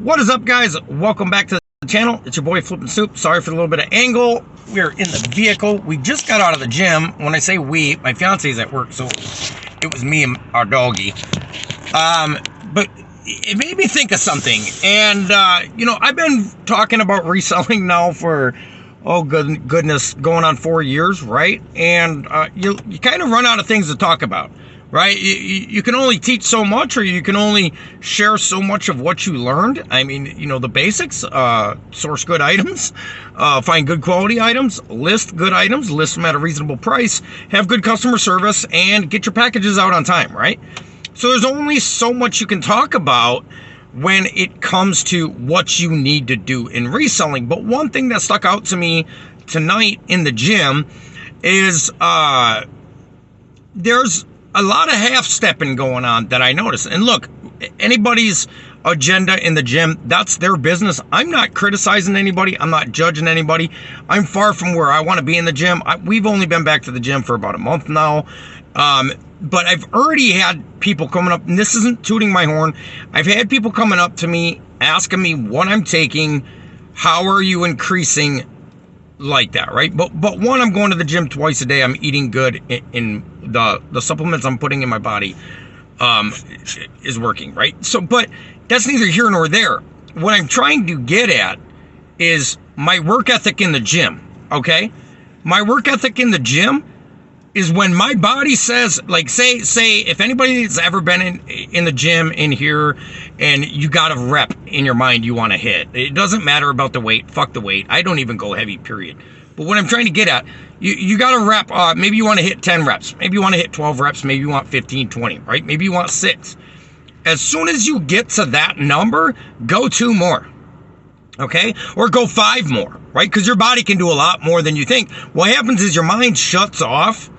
What is up, guys? Welcome back to the channel. It's your boy Flippin' Stoop. Sorry for a little bit of angle. We're in the vehicle. We just got out of the gym. When I say we, my fiance's at work, so it was me and our doggy. But it made me think of something. And, I've been talking about reselling now for, goodness, going on 4 years, right? And you kind of run out of things to talk about. Right? You can only teach so much, or you can only share so much of what you learned. I mean, the basics, source good items, find good quality items, list good items, list them at a reasonable price, have good customer service, and get your packages out on time, right? So there's only so much you can talk about when it comes to what you need to do in reselling. But one thing that stuck out to me tonight in the gym is there's a lot of half-stepping going on that I noticed. And look, anybody's agenda in the gym, that's their business. I'm not criticizing anybody. I'm not judging anybody. I'm far from where I want to be in the gym. We've only been back to the gym for about a month now. But I've already had people coming up, and this isn't tooting my horn. I've had people coming up to me, asking me what I'm taking, how are you increasing like that, right? But one, I'm going to the gym twice a day. I'm eating good in the supplements I'm putting in my body is working, right? So, but that's neither here nor there. What I'm trying to get at is my work ethic in the gym, okay? My work ethic in the gym is when my body says, like, say if anybody's ever been in the gym in here and you got a rep in your mind you want to hit. It doesn't matter about the weight. Fuck the weight. I don't even go heavy, period. But what I'm trying to get at, you got a rep, maybe you want to hit 10 reps. Maybe you want to hit 12 reps. Maybe you want 15, 20, right? Maybe you want 6. As soon as you get to that number, go 2 more. Okay? Or go 5 more, right? Because your body can do a lot more than you think. What happens is your mind shuts off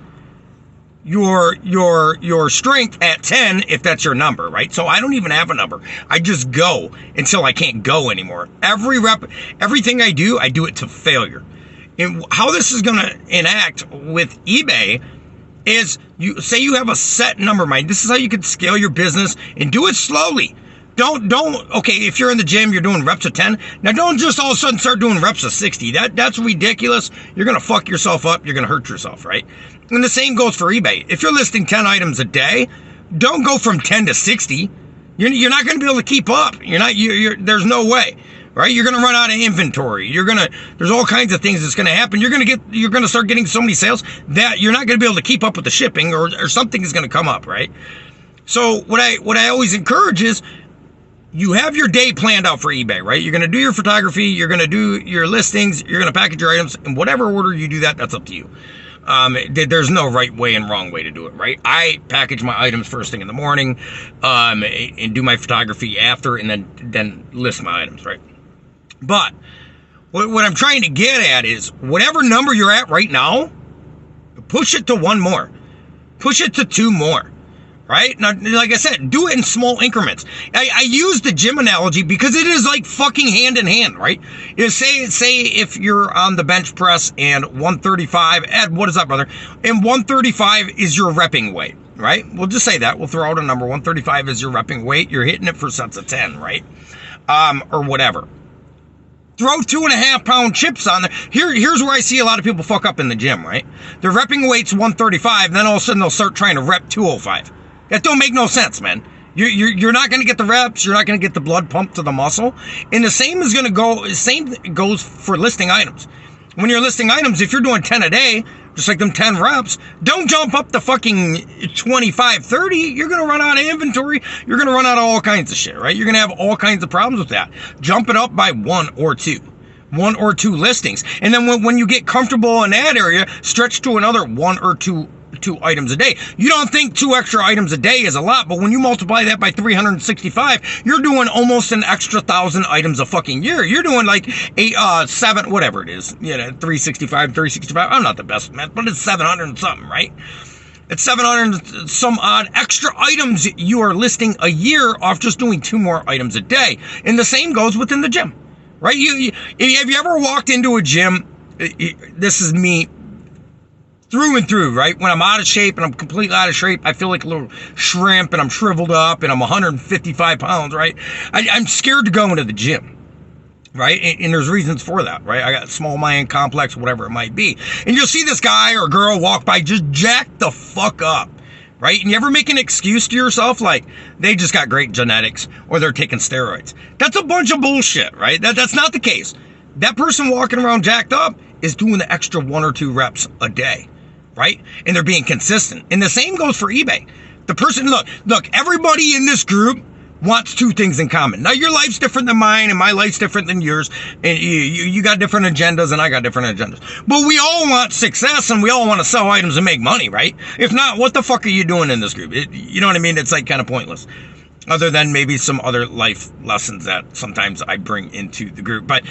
your strength at 10 if that's your number, right? So I don't even have a number. I just go until I can't go anymore. Every rep, everything I do it to failure. And how this is going to enact with eBay is, you say you have a set number in mind. This is how you can scale your business, and do it slowly. Don't, okay, if you're in the gym, you're doing reps of 10. Now, don't just all of a sudden start doing reps of 60. That's ridiculous. You're going to fuck yourself up. You're going to hurt yourself, right? And the same goes for eBay. If you're listing 10 items a day, don't go from 10 to 60. You're not going to be able to keep up. There's no way, right? You're going to run out of inventory. There's all kinds of things that's going to happen. You're going to start getting so many sales that you're not going to be able to keep up with the shipping, or something is going to come up, right? So what I always encourage is, you have your day planned out for eBay, right? You're going to do your photography, you're going to do your listings, you're going to package your items, in whatever order you do that, that's up to you. There's no right way and wrong way to do it, right? I package my items first thing in the morning, and do my photography after, and then list my items, right? But what I'm trying to get at is, whatever number you're at right now, push it to 1 more. Push it to 2 more. Right? Now, like I said, do it in small increments. I use the gym analogy because it is like fucking hand in hand, right? Say if you're on the bench press and 135, Ed, what is up, brother? And 135 is your repping weight, right? We'll just say that. We'll throw out a number. 135 is your repping weight. You're hitting it for sets of 10, right? Or whatever. Throw 2.5 pound chips on there. Here's where I see a lot of people fuck up in the gym, right? Their repping weight's 135, then all of a sudden they'll start trying to rep 205. That don't make no sense, man. You're not going to get the reps. You're not going to get the blood pumped to the muscle. And the same goes for listing items. When you're listing items, if you're doing 10 a day, just like them 10 reps, don't jump up to fucking 25, 30. You're going to run out of inventory. You're going to run out of all kinds of shit, right? You're going to have all kinds of problems with that. Jump it up by 1 or 2. 1 or 2 listings. And then when you get comfortable in that area, stretch to another 1 or 2 items a day. You don't think 2 extra items a day is a lot, but when you multiply that by 365, you're doing almost an extra 1,000 items a fucking year. You're doing like 7, whatever it is, 365. I'm not the best at math, but it's 700 and something, right? It's 700 some odd extra items you are listing a year off just doing 2 more items a day. And the same goes within the gym, right? Have you ever walked into a gym? This is me through and through, right? When I'm out of shape and I'm completely out of shape, I feel like a little shrimp and I'm shriveled up and I'm 155 pounds, right? I'm scared to go into the gym. Right? And there's reasons for that, right? I got small mind complex, whatever it might be. And you'll see this guy or girl walk by just jacked the fuck up, right? And you ever make an excuse to yourself like they just got great genetics or they're taking steroids? That's a bunch of bullshit, right? That's not the case. That person walking around jacked up is doing the extra 1 or 2 reps a day, right? And they're being consistent. And the same goes for eBay. The person, look, everybody in this group wants 2 things in common. Now, your life's different than mine, and my life's different than yours, and you got different agendas, and I got different agendas. But we all want success, and we all want to sell items and make money, right? If not, what the fuck are you doing in this group? You know what I mean? It's like kind of pointless. Other than maybe some other life lessons that sometimes I bring into the group. But,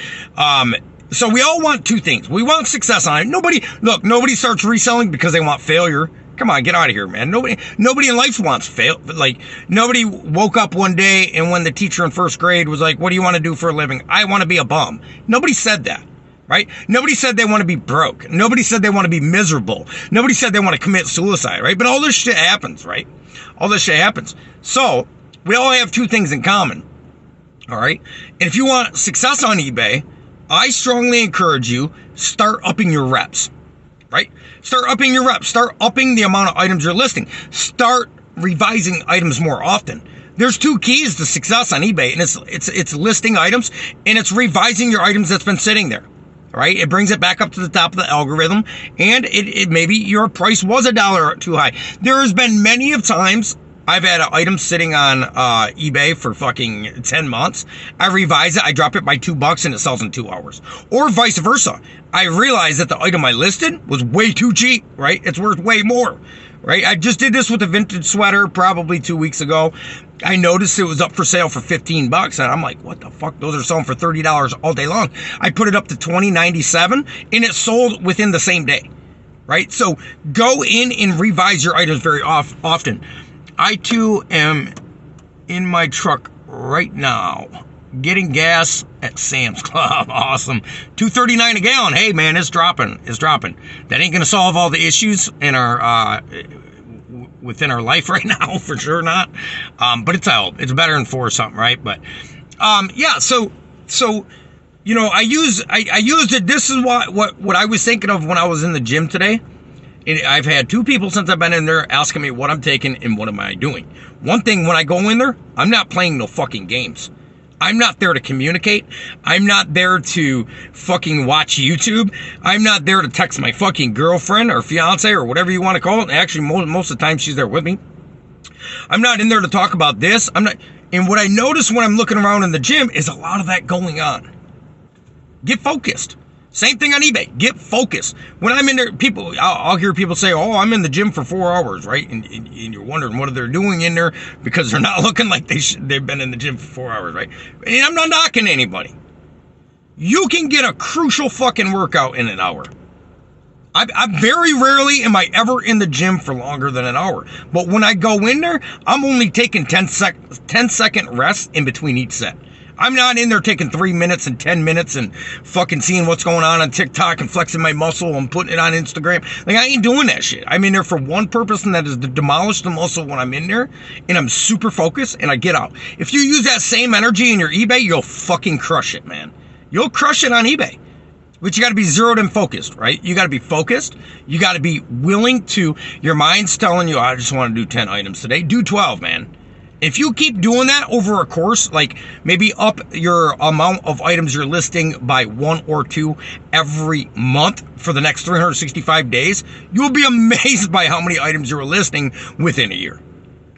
so we all want 2 things. We want success on it. Nobody starts reselling because they want failure. Come on, get out of here, man. Nobody in life wants fail. Like, nobody woke up one day and when the teacher in 1st grade was like, what do you want to do for a living? I want to be a bum. Nobody said that, right? Nobody said they want to be broke. Nobody said they want to be miserable. Nobody said they want to commit suicide, right? But all this shit happens, right? All this shit happens. So, we all have 2 things in common, all right? And if you want success on eBay, I strongly encourage you, start upping your reps. Right? Start upping your reps. Start upping the amount of items you're listing. Start revising items more often. There's 2 keys to success on eBay, and it's listing items and it's revising your items that's been sitting there. Right? It brings it back up to the top of the algorithm, and it maybe your price was $1 too high. There has been many of times I've had an item sitting on eBay for fucking 10 months. I revise it, I drop it by $2 and it sells in 2 hours. Or vice versa. I realized that the item I listed was way too cheap, right? It's worth way more, right? I just did this with a vintage sweater probably 2 weeks ago. I noticed it was up for sale for $15 and I'm like, what the fuck? Those are selling for $30 all day long. I put it up to $20.97 and it sold within the same day, right? So go in and revise your items very often. I too am in my truck right now getting gas at Sam's Club. Awesome. $2.39 a gallon. Hey man, it's dropping. That ain't gonna solve all the issues in our within our life right now, for sure not. But it's out. It's better than 4 or something, right? But yeah, so you know, I used it. This is what I was thinking of when I was in the gym today. I've had 2 people since I've been in there asking me what I'm taking and what am I doing. One thing, when I go in there, I'm not playing no fucking games. I'm not there to communicate. I'm not there to fucking watch YouTube. I'm not there to text my fucking girlfriend or fiance or whatever you want to call it. Actually, most of the time she's there with me. I'm not in there to talk about this. And what I notice when I'm looking around in the gym is a lot of that going on. Get focused. Same thing on eBay. Get focused. When I'm in there, I'll hear people say, oh, I'm in the gym for 4 hours, right? And you're wondering what they're doing in there because they're not looking like they've been in the gym for 4 hours, right? And I'm not knocking anybody. You can get a crucial fucking workout in an hour. I very rarely am I ever in the gym for longer than an hour. But when I go in there, I'm only taking 10-second rests in between each set. I'm not in there taking 3 minutes and 10 minutes and fucking seeing what's going on TikTok and flexing my muscle and putting it on Instagram. Like, I ain't doing that shit. I'm in there for one purpose, and that is to demolish the muscle when I'm in there, and I'm super focused, and I get out. If you use that same energy in your eBay, you'll fucking crush it, man. You'll crush it on eBay. But you got to be zeroed and focused, right? You got to be focused. You got to be willing to, your mind's telling you, I just want to do 10 items today. Do 12, man. If you keep doing that over a course, like maybe up your amount of items you're listing by 1 or 2 every month for the next 365 days, you'll be amazed by how many items you're listing within a year,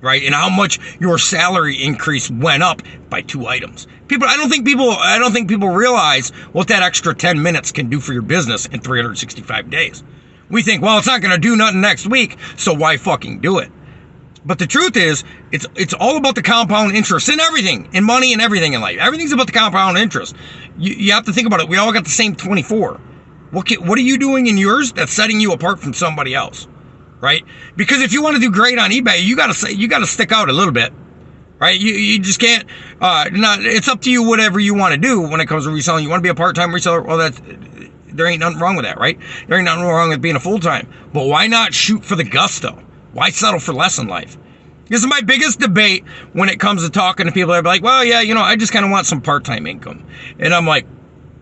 right? And how much your salary increase went up by 2 items. I don't think people realize what that extra 10 minutes can do for your business in 365 days. We think, well, it's not going to do nothing next week, so why fucking do it? But the truth is, it's all about the compound interest in everything, in money and everything in life. Everything's about the compound interest. You have to think about it. We all got the same 24. What are you doing in yours that's setting you apart from somebody else, right? Because if you want to do great on eBay, you got to stick out a little bit, right? You just can't. It's up to you. Whatever you want to do when it comes to reselling. You want to be a part-time reseller? Well, there ain't nothing wrong with that, right? There ain't nothing wrong with being a full-time. But why not shoot for the gusto? Why settle for less in life? This is my biggest debate when it comes to talking to people that are like, well, yeah, I just kind of want some part-time income. And I'm like,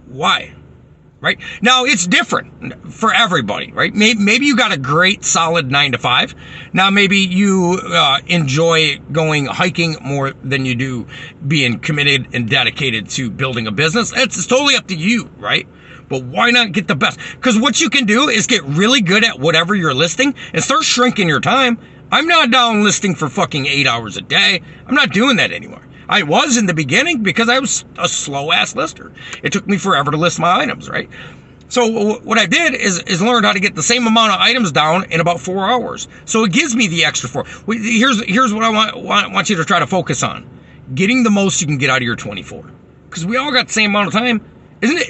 why? Right? Now, it's different for everybody, right? Maybe you got a great, solid 9 to 5. Now, maybe you enjoy going hiking more than you do being committed and dedicated to building a business. It's totally up to you, right? But why not get the best? Because what you can do is get really good at whatever you're listing and start shrinking your time. I'm not down listing for fucking 8 hours a day. I'm not doing that anymore. I was in the beginning because I was a slow-ass lister. It took me forever to list my items, right? So what I did is learn how to get the same amount of items down in about 4 hours. So it gives me the extra 4. Here's what I want you to try to focus on. Getting the most you can get out of your 24. Because we all got the same amount of time.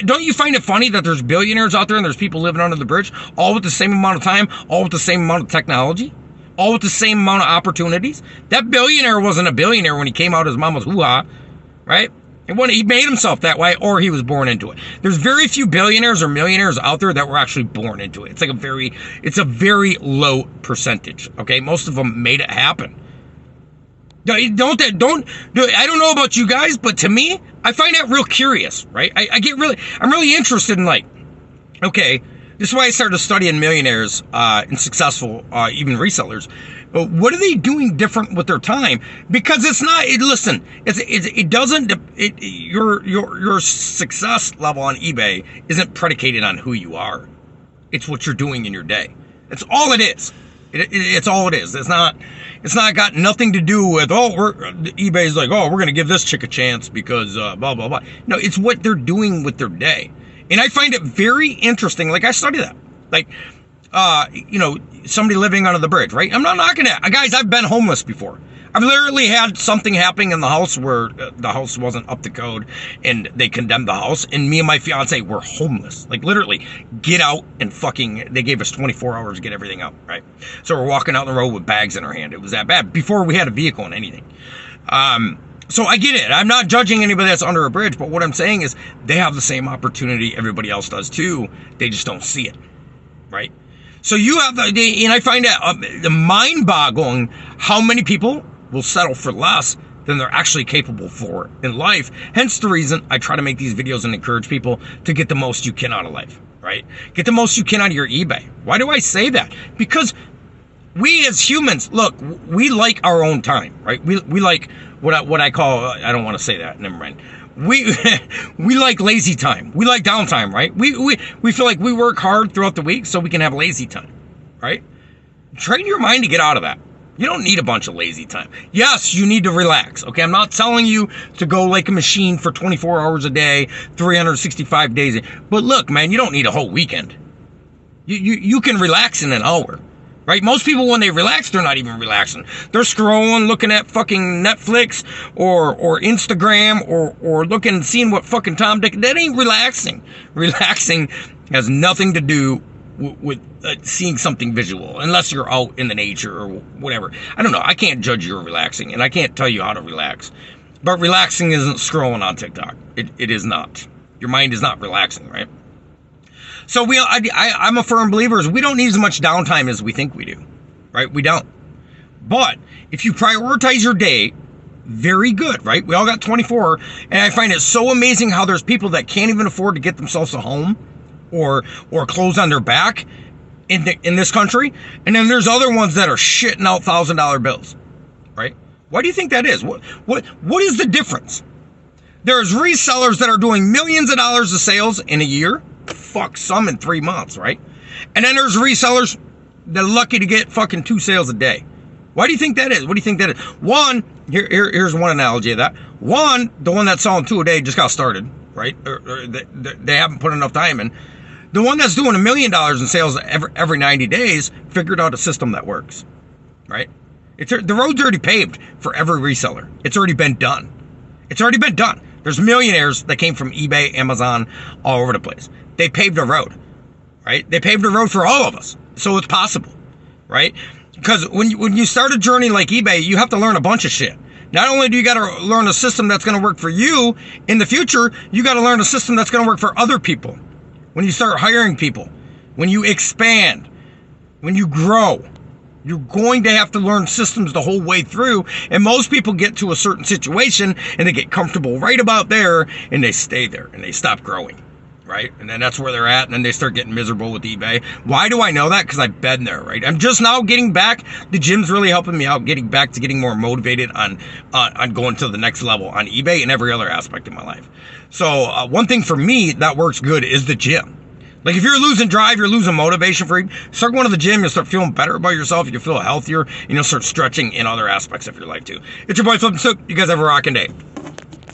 Don't you find it funny that there's billionaires out there and there's people living under the bridge, all with the same amount of time, all with the same amount of technology? All with the same amount of opportunities? That billionaire wasn't a billionaire when he came out of his mama's hoo-ha, right? And when he made himself that way, or he was born into it. There's very few billionaires or millionaires out there that were actually born into it. It's a very low percentage, okay? Most of them made it happen. I don't know about you guys, but to me, I find that real curious, right? I'm really interested in okay, this is why I started studying millionaires and successful, even resellers. But what are they doing different with their time? Because your success level on eBay isn't predicated on who you are. It's what you're doing in your day. It's all it is. It's all it is. It's not got nothing to do with, eBay's like, we're going to give this chick a chance because blah, blah, blah. No, it's what they're doing with their day. And I find it very interesting. I study that. Somebody living under the bridge, right? I'm not knocking it. Guys, I've been homeless before. I've literally had something happening in the house where the house wasn't up to code and they condemned the house. And me and my fiance were homeless. Literally, get out and they gave us 24 hours to get everything out, right? So we're walking out the road with bags in our hand. It was that bad before we had a vehicle and anything. So I get it. I'm not judging anybody that's under a bridge, but what I'm saying is they have the same opportunity everybody else does too. They just don't see it, right? So you have and I find that mind-boggling how many people will settle for less than they're actually capable for in life. Hence the reason I try to make these videos and encourage people to get the most you can out of life, right? Get the most you can out of your eBay. Why do I say that? Because we as humans, look, we like our own time, right? We like what I call, I don't want to say that, never mind. We like lazy time. We like downtime, right? We feel like we work hard throughout the week so we can have lazy time, right? Train your mind to get out of that. You don't need a bunch of lazy time. Yes, you need to relax, okay? I'm not telling you to go like a machine for 24 hours a day, 365 days. But look, man, you don't need a whole weekend. You can relax in an hour. Right? Most people, when they relax, they're not even relaxing. They're scrolling, looking at fucking Netflix or Instagram or seeing what fucking Tom Dick. That ain't relaxing. Relaxing has nothing to do with seeing something visual, unless you're out in the nature or whatever. I don't know. I can't judge your relaxing, and I can't tell you how to relax. But relaxing isn't scrolling on TikTok. It is not. Your mind is not relaxing, right? So I'm a firm believer we don't need as much downtime as we think we do, right? We don't. But if you prioritize your day, very good, right? We all got 24, and I find it so amazing how there's people that can't even afford to get themselves a home or clothes on their back in this country, and then there's other ones that are shitting out $1,000 bills, right? Why do you think that is? What is the difference? There's resellers that are doing millions of dollars of sales in a year. Fuck, some in 3 months, right? And then there's resellers that are lucky to get fucking 2 sales a day. Why do you think that is? What do you think that is? One, here's one analogy of that. One, the one that's selling 2 a day just got started, right? Or they haven't put enough time in. The one that's doing $1 million in sales every 90 days figured out a system that works, right? The road's already paved for every reseller. It's already been done. It's already been done. There's millionaires that came from eBay, Amazon, all over the place. They paved a road, right? They paved a road for all of us. So it's possible, right? Because when you start a journey like eBay, you have to learn a bunch of shit. Not only do you got to learn a system that's going to work for you in the future, you got to learn a system that's going to work for other people. when you start hiring people, when you expand, when you grow, you're going to have to learn systems the whole way through. And most people get to a certain situation and they get comfortable right about there and they stay there and they stop growing, right? And then that's where they're at. And then they start getting miserable with eBay. Why do I know that? Because I've been there, right? I'm just now getting back. The gym's really helping me out, getting back to getting more motivated on going to the next level on eBay and every other aspect of my life. So one thing for me that works good is the gym. Like if you're losing drive, you're losing motivation for it, start going to the gym, you'll start feeling better about yourself, you'll feel healthier, and you'll start stretching in other aspects of your life too. It's your boy Flippin' Stoop. You guys have a rocking day.